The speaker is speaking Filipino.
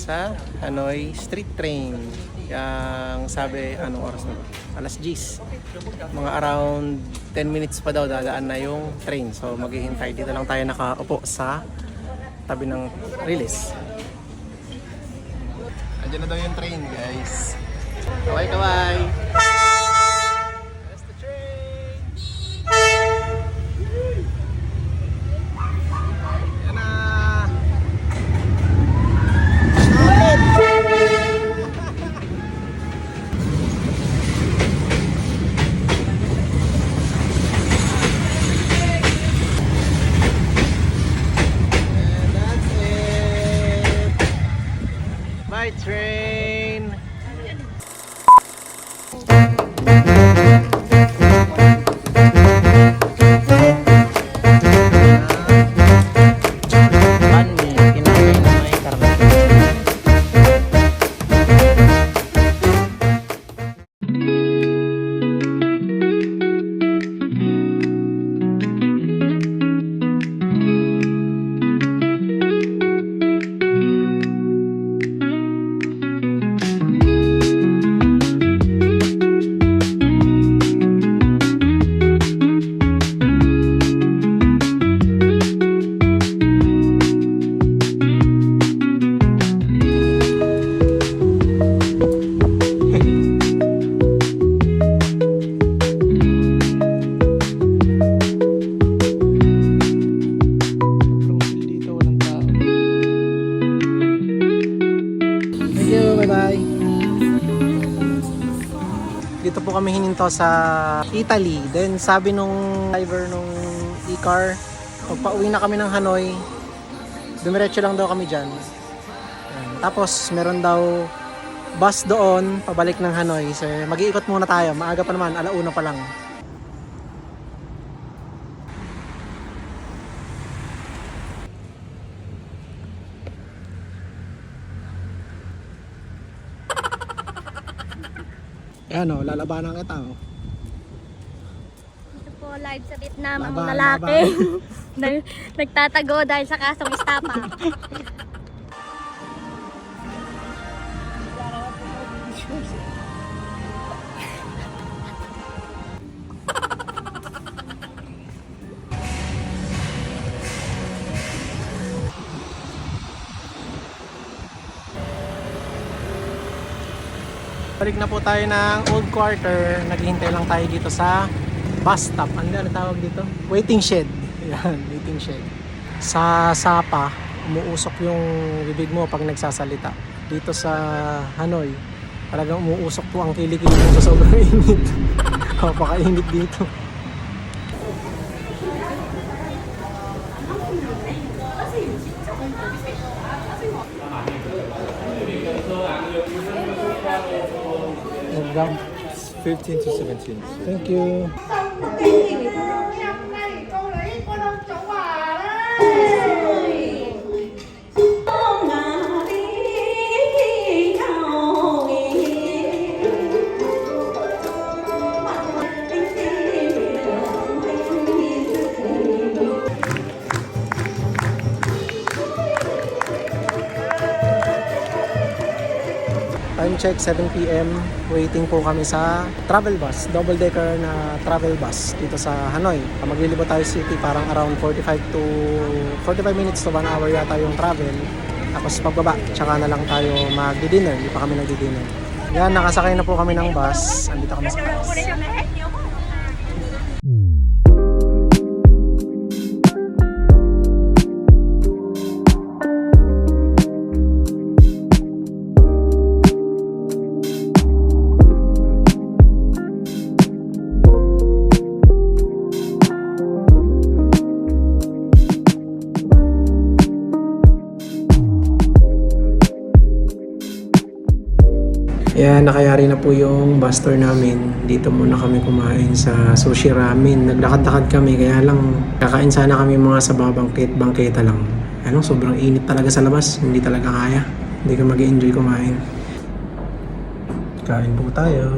sa Hanoi Street Train. Yang sabi, anong oras na ba? Alas 10. Mga around 10 minutes pa daw dadaan na yung train. So maghihintay. Dito lang tayo nakaupo sa tabi ng release. Andiyan na daw yung train, guys. Kaway-kaway! That's the train! Yan na! And that's it! Bye, train! Dito po kami hininto sa Italy. Then sabi nung driver nung e-car, pagpa-uwi na kami ng Hanoi, dumiretso lang daw kami dyan. Tapos meron daw bus doon, pabalik ng Hanoi. So mag-iikot muna tayo. Maaga pa naman, 1:00 pa lang. Ayan o, lalabanan kita o. Ito po live sa Vietnam ang Laban, lalaki. Nagtatago dahil sa kasong istapa. Balik na po tayo ng old quarter. Naghihintay lang tayo dito sa bus stop. Ano tawag dito? Waiting shed. Yan, waiting shed. Sa Sapa, umuusok yung bibig mo pag nagsasalita. Dito sa Hanoi, talagang umuusok po ang kilikili mo sa sobrang init. Napakainit dito. Nag-down. 15 to 17. Thank you. Time check, 7 PM. Waiting po kami sa travel bus, double decker na travel bus dito sa Hanoi. Maglilibot tayo city, parang around 45 minutes to 1 hour yata yung travel. Tapos pagbaba, tsaka na lang tayo magdi-dinner. Hindi pa kami nagdi-dinner. Yan, nakasakay na po kami ng bus. Andito kami sa bus. Yan, nakayari na po yung bus tour namin. Dito muna kami kumain sa Sushi Ramen. Naglakad-lakad kami, kaya lang kakain sana kami mga sa bangketa lang. Ano, sobrang init talaga sa labas. Hindi talaga kaya. Hindi ka mag-enjoy kumain. Kain po tayo.